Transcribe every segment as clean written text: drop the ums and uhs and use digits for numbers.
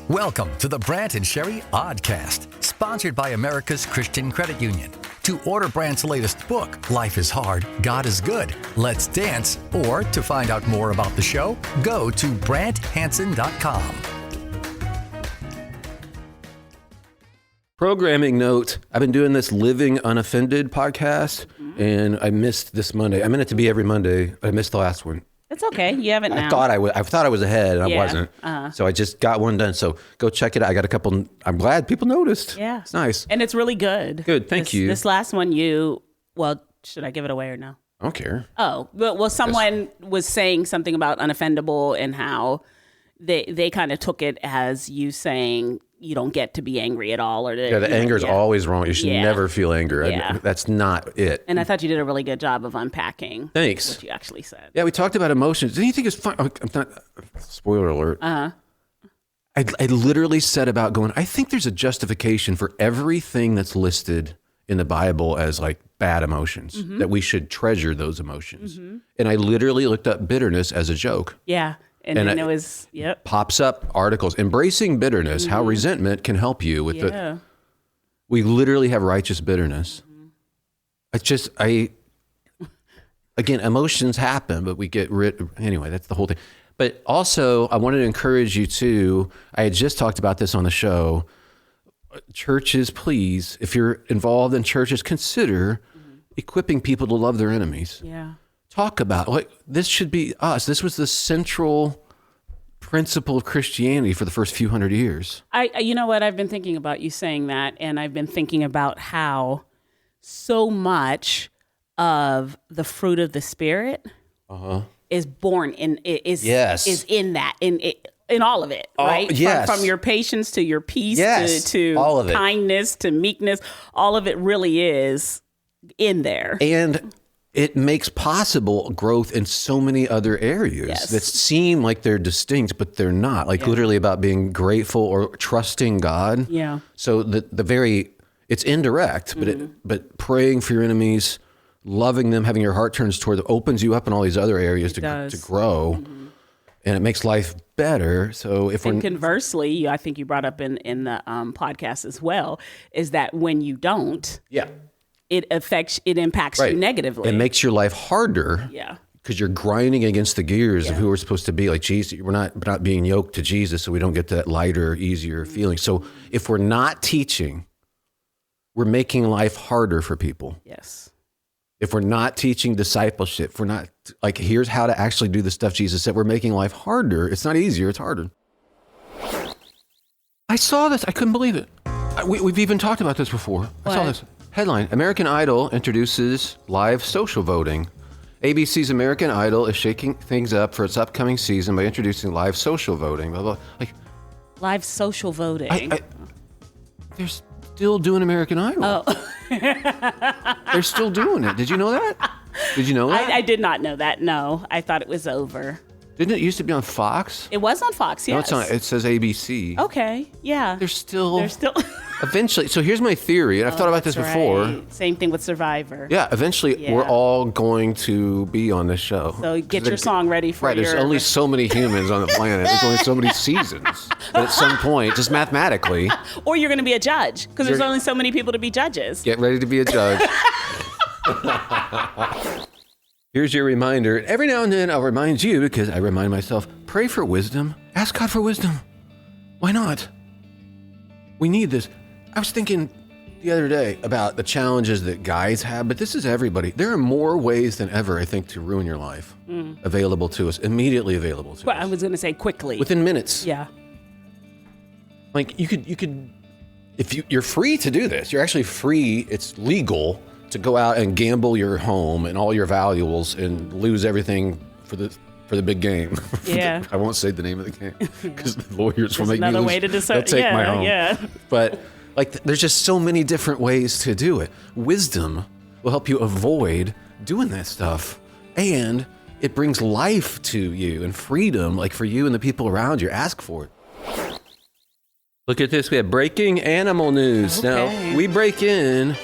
Welcome to the Brant and Sherry Oddcast, sponsored by America's Christian Credit Union. To order Brant's latest book, Life is Hard, God is Good, Let's Dance, or to find out more about the show, go to BrantHansen.com. Programming note, I've been doing this Living Unoffended podcast, and I missed this Monday. I meant it to be every Monday, but I missed the last one. It's okay. You haven't now. I thought I was ahead, and I wasn't. So I just got one done. So go check it out. I got a couple. I'm glad people noticed. Yeah. It's nice. And it's really good. Good. Thank you. This last one, should I give it away or no? I don't care. Oh, well, someone was saying something about unoffendable and how they kind of took it as you saying you don't get to be angry at all. The anger is always wrong. You should never feel anger. Yeah. That's not it. And I thought you did a really good job of unpacking. Thanks. What you actually said. Yeah, we talked about emotions. Didn't you think it's fun? I'm not, spoiler alert. I literally said about going, I think there's a justification for everything that's listed in the Bible as like bad emotions, that we should treasure those emotions. And I literally looked up bitterness as a joke. Yeah. And then it was, pops up articles, embracing bitterness, how resentment can help you with we literally have righteous bitterness. Again, emotions happen, but we get anyway, that's the whole thing. But also, I wanted to encourage you too, I had just talked about this on the show, churches, please, if you're involved in churches, consider equipping people to love their enemies. Yeah. Talk about, this should be us. This was the central principle of Christianity for the first few hundred years. You know what? I've been thinking about you saying that, and I've been thinking about how so much of the fruit of the Spirit is born in is in that in all of it, right? Yes. From your patience to your peace to all of it. Kindness to meekness, all of it really is in there. And it makes possible growth in so many other areas that seem like they're distinct, but they're not. Literally about being grateful or trusting God. Yeah. So it's indirect, but praying for your enemies, loving them, having your heart turns toward them, opens you up in all these other areas to grow, and it makes life better. So conversely, I think you brought up in the podcast as well, is that when you don't, it impacts you negatively. It makes your life harder. Yeah. Because you're grinding against the gears of who we're supposed to be. Like Jesus, we're not being yoked to Jesus, so we don't get that lighter, easier feeling. So if we're not teaching, we're making life harder for people. Yes. If we're not teaching discipleship, if we're not here's how to actually do the stuff Jesus said, we're making life harder. It's not easier, it's harder. I saw this. I couldn't believe it. We've even talked about this before. I saw this. Headline, American Idol introduces live social voting. ABC's American Idol is shaking things up for its upcoming season by introducing live social voting. Blah, blah. Live social voting. They're still doing American Idol. Oh. They're still doing it. Did you know that? Did you know that? I did not know that, no. I thought it was over. Didn't it used to be on Fox? It was on Fox, yes. No, it says ABC. Okay, yeah. They're still... Eventually, so here's my theory, and I've thought about this before. Right. Same thing with Survivor. Yeah, eventually we're all going to be on this show. So get your song ready for there's only so many humans on the planet. There's only so many seasons. But at some point, just mathematically... Or you're going to be a judge, because there's only so many people to be judges. Get ready to be a judge. Here's your reminder. Every now and then I'll remind you, because I remind myself, pray for wisdom. Ask God for wisdom. Why not? We need this. I was thinking the other day about the challenges that guys have, but this is everybody. There are more ways than ever, I think, to ruin your life available to us, immediately available to us. I was going to say quickly. Within minutes. Yeah. Like you could, if you're free to do this, you're actually free, it's legal to go out and gamble your home and all your valuables and lose everything for the big game. Yeah. I won't say the name of the game because the lawyers will make me lose. Another way to decide. They'll take my home. Yeah. But there's just so many different ways to do it. Wisdom will help you avoid doing that stuff. And it brings life to you and freedom, for you and the people around you. Ask for it. Look at this. We have breaking animal news. Okay. Now, we break in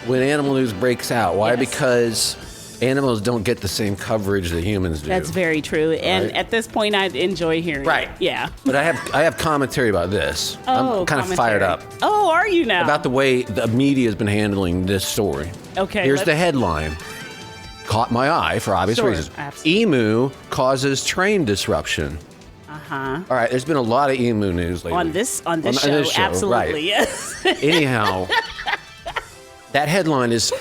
when animal news breaks out. Why? Yes. Because animals don't get the same coverage that humans do. That's very true. And at this point, I'd enjoy hearing it. Yeah. But I have commentary about this. I'm kind of fired up. Oh, are you now? About the way the media has been handling this story. Okay. Here's the headline. Caught my eye for obvious reasons. Absolutely. Emu causes train disruption. Uh-huh. All right, there's been a lot of emu news lately. On this show, absolutely, right. yes. Anyhow, that headline is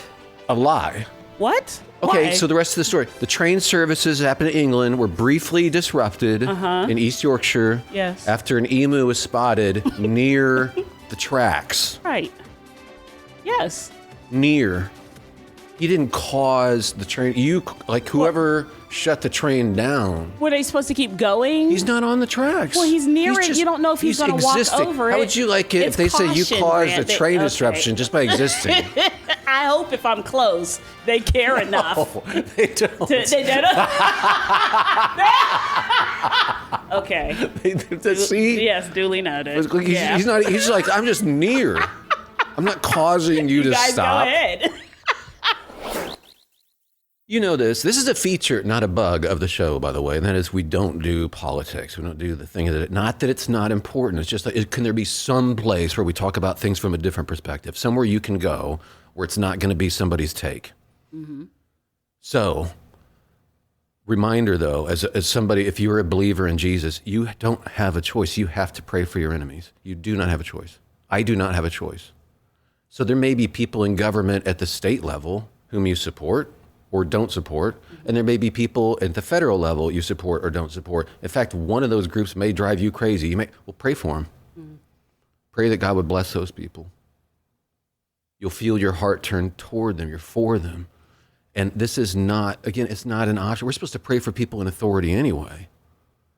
a lie. What? Okay, Why? so the rest of the story. The train services that happened in England were briefly disrupted in East Yorkshire after an emu was spotted near the tracks. Right. Yes. Near. He didn't cause the train. Whoever shut the train down. Were they supposed to keep going? He's not on the tracks. Well, he's near it. You don't know if he's going to walk over it. How would you like it if they say you caused a train disruption just by existing? I hope if I'm close, they care enough. No, they don't. They don't? Okay. See? Yes, duly noted. He's not. He's like, I'm just near. I'm not causing you to guys stop. Go ahead. You know this. This is a feature, not a bug of the show, by the way, and that is we don't do politics. We don't do the thing that not that it's not important. It's just like, can there be some place where we talk about things from a different perspective, somewhere you can go where it's not going to be somebody's take. Mm-hmm. So, reminder though, as somebody, if you're a believer in Jesus, you don't have a choice. You have to pray for your enemies. You do not have a choice. I do not have a choice. So there may be people in government at the state level whom you support or don't support, and there may be people at the federal level you support or don't support. In fact, one of those groups may drive you crazy. Pray for them. Mm-hmm. Pray that God would bless those people. You'll feel your heart turn toward them. You're for them. And this is not, again, it's not an option. We're supposed to pray for people in authority anyway.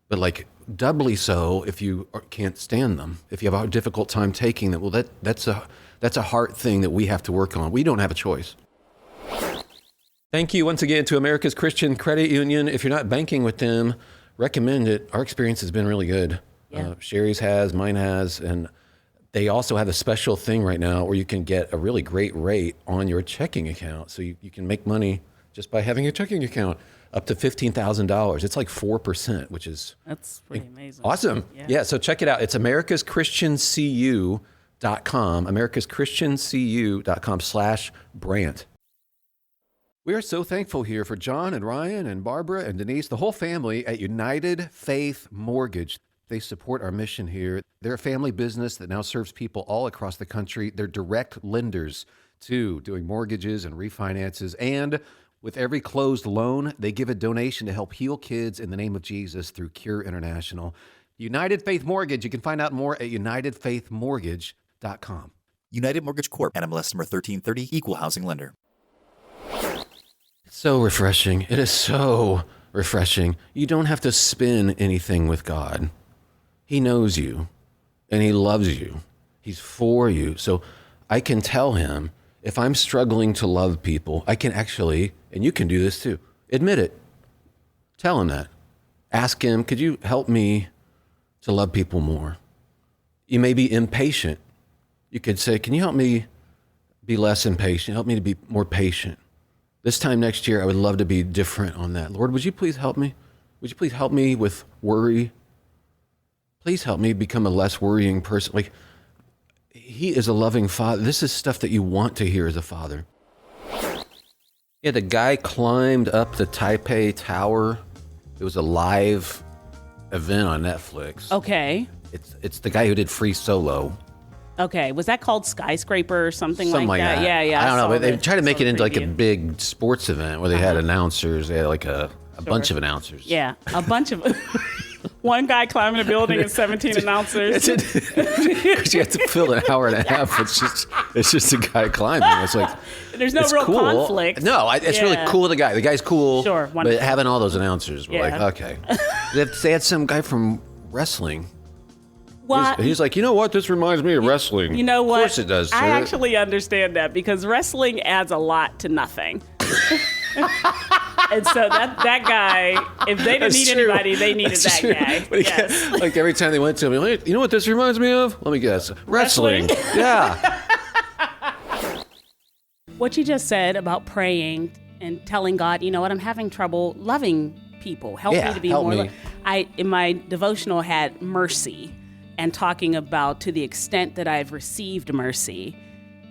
But like doubly so if you can't stand them. If you have a difficult time taking them, well, that's a heart thing that we have to work on. We don't have a choice. Thank you once again to America's Christian Credit Union. If you're not banking with them, recommend it. Our experience has been really good. Yeah. Sherry's has, mine has, and they also have a special thing right now where you can get a really great rate on your checking account. So you can make money just by having a checking account up to $15,000. It's like 4%, which is... That's pretty amazing. Awesome. Yeah, so check it out. It's americaschristiancu.com, americaschristiancu.com/Brant. We are so thankful here for John and Ryan and Barbara and Denise, the whole family at United Faith Mortgage. They support our mission here. They're a family business that now serves people all across the country. They're direct lenders too, doing mortgages and refinances. And with every closed loan, they give a donation to help heal kids in the name of Jesus through Cure International. United Faith Mortgage. You can find out more at unitedfaithmortgage.com. United Mortgage Corp. NMLS number 1330. Equal housing lender. So refreshing. It is so refreshing. You don't have to spin anything with God. He knows you and he loves you. He's for you. So I can tell him if I'm struggling to love people, I can actually, and you can do this too, admit it. Tell him that. Ask him, could you help me to love people more? You may be impatient. You could say, can you help me be less impatient? Help me to be more patient. This time next year, I would love to be different on that. Lord, would you please help me? Would you please help me with worry? Please help me become a less worrying person. Like, he is a loving father. This is stuff that you want to hear as a father. Yeah, the guy climbed up the Taipei Tower. It was a live event on Netflix. Okay. It's the guy who did Free Solo. Okay, was that called Skyscraper or something like that? Yeah. I don't know, but they tried to make it into like a big sports event where they had announcers. They had like a bunch of announcers. Yeah, a bunch of... One guy climbing a building and 17 announcers. Because you have to fill an hour and a half. It's just a guy climbing. It's like... There's no real conflict. No, it's really cool. The guy's cool. Sure, wonderful. But having all those announcers, we're like, okay. They had some guy from wrestling. What? He's like, you know what? This reminds me of wrestling. You know what? Of course it does. I actually understand that because wrestling adds a lot to nothing. And so that guy, if they didn't need anybody, they needed that guy. Yes. Like every time they went to him, like, you know what this reminds me of? Let me guess. Wrestling. Yeah. What you just said about praying and telling God, you know what, I'm having trouble loving people. Help me to be help more. me. I in my devotional had mercy, and talking about to the extent that I've received mercy,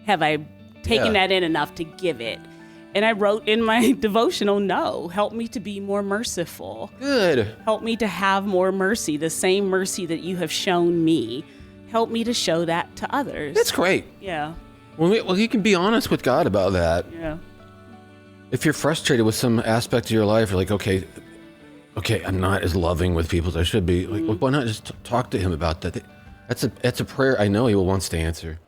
have I taken that in enough to give it? And I wrote in my devotional, no, help me to be more merciful. Good. Help me to have more mercy, the same mercy that you have shown me. Help me to show that to others. That's great. Yeah. Well, you can be honest with God about that. Yeah. If you're frustrated with some aspect of your life, you're like, okay, I'm not as loving with people as I should be. Like, well, why not just talk to him about that? That's a prayer I know he wants to answer.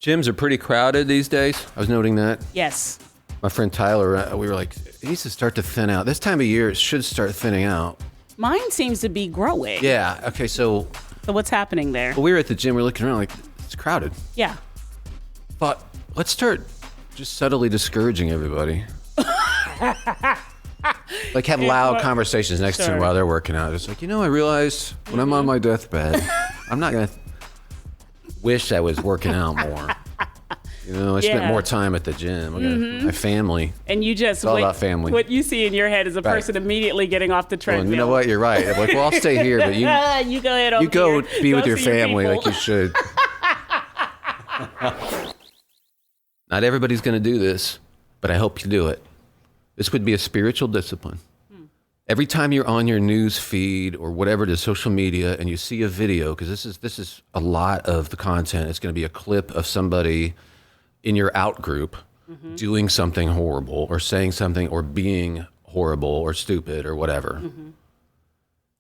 Gyms are pretty crowded these days. I was noting that. Yes. My friend Tyler, we were like, it needs to start to thin out. This time of year, it should start thinning out. Mine seems to be growing. Yeah. Okay. So what's happening there? we were at the gym. We were looking around like it's crowded. Yeah. But let's start just subtly discouraging everybody. Like have loud conversations next to them while they're working out. It's like, I realized when I'm on my deathbed, I'm not gonna wish I was working out more. I spent more time at the gym. My family. And you just, it's all about family. What you see in your head is a person immediately getting off the treadmill. Well, you know what? You're right. I'm like, well, I'll stay here, but you go ahead over you go here. be with your see family people. like you should. Not everybody's going to do this, but I hope you do it. This would be a spiritual discipline. Every time you're on your news feed or whatever it is, social media, and you see a video, because this is a lot of the content. It's going to be a clip of somebody in your out group doing something horrible or saying something or being horrible or stupid or whatever.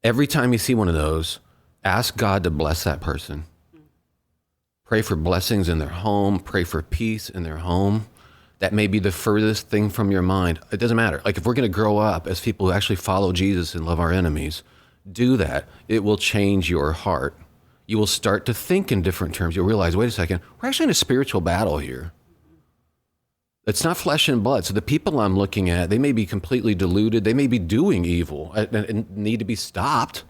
Every time you see one of those, ask God to bless that person. Pray for blessings in their home. Pray for peace in their home. That may be the furthest thing from your mind. It doesn't matter. Like if we're going to grow up as people who actually follow Jesus and love our enemies, do that. It will change your heart. You will start to think in different terms. You'll realize, wait a second, we're actually in a spiritual battle here. It's not flesh and blood. So the people I'm looking at, they may be completely deluded. They may be doing evil and need to be stopped,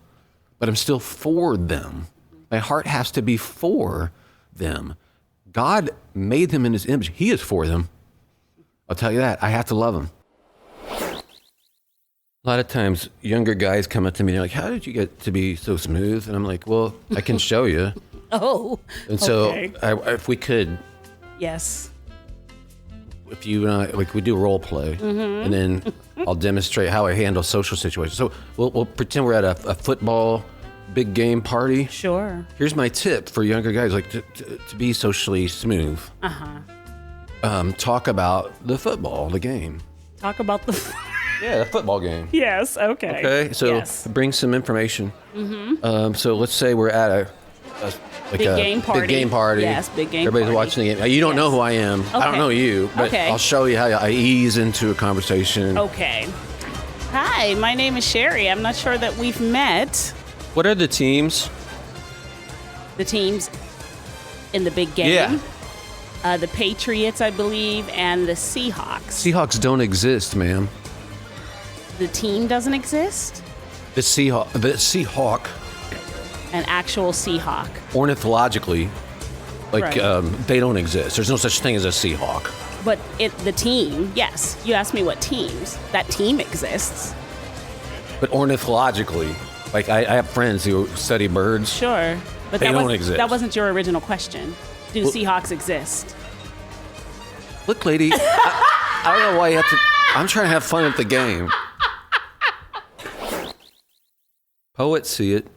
but I'm still for them. My heart has to be for them. God made them in his image. He is for them. I'll tell you that. I have to love them. A lot of times, younger guys come up to me and they're like, how did you get to be so smooth? And I'm like, well, I can show you. Oh, And so okay. if we could, Yes. if you and I, like we do role play, and then I'll demonstrate how I handle social situations. So we'll pretend we're at a football big game party. Sure. Here's my tip for younger guys, like to be socially smooth. Talk about the football, the game. Talk about the... Yeah, the football game. Yes, okay. Okay, so Yes. bring some information. So let's say we're at a Big game party. Big game party. Yes, big game Everybody's party. watching the game. You don't know who I am. I don't Okay. know you, but Okay. I'll show you how I ease into a conversation. Okay. Hi, my name is Sherry. I'm not sure that we've met. What are the teams? The teams in the big game. Yeah. The Patriots, I believe, and the Seahawks. Seahawks don't exist, ma'am. The team doesn't exist? The Seahawk, An actual Seahawk. ornithologically, like Right. they don't exist. There's no such thing as a Seahawk. But the team, yes. You asked me what teams. That team exists. But ornithologically, like I have friends who study birds. Sure. But They that don't exist. That wasn't your original question. Do Seahawks exist? Look, lady, I don't know why you have to. I'm trying to have fun at the game. Poets see it.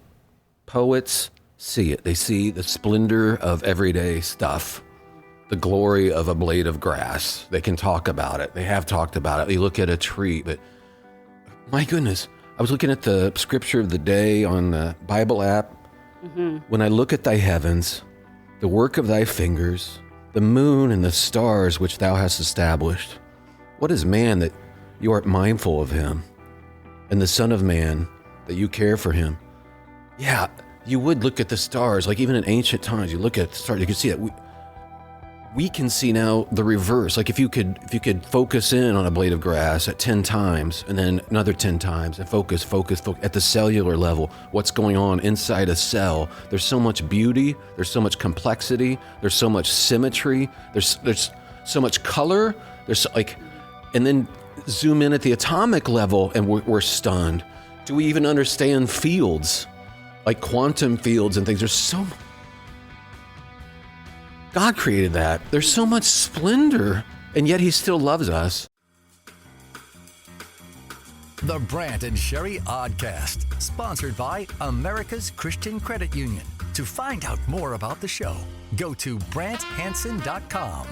Poets see it. They see the splendor of everyday stuff, the glory of a blade of grass. They can talk about it. They have talked about it. They look at a tree, but my goodness, I was looking at the scripture of the day on the Bible app. When I look at thy heavens, the work of thy fingers, the moon and the stars which thou hast established, what is man that you art mindful of him, and the Son of Man that you care for him? Yeah, you would look at the stars, like even in ancient times, you look at the stars, you can see that we can see now the reverse. Like if you could focus in on a blade of grass at 10 times and then another 10 times and focus at the cellular level, what's going on inside a cell. There's so much beauty, there's so much complexity, there's so much symmetry, there's so much color There's like, and then zoom in at the atomic level and we're stunned. Do we even understand fields, like quantum fields and things? There's so much. God created that. There's so much splendor, and yet he still loves us. The Brant and Sherry Oddcast, sponsored by America's Christian Credit Union. To find out more about the show, go to BrantHansen.com.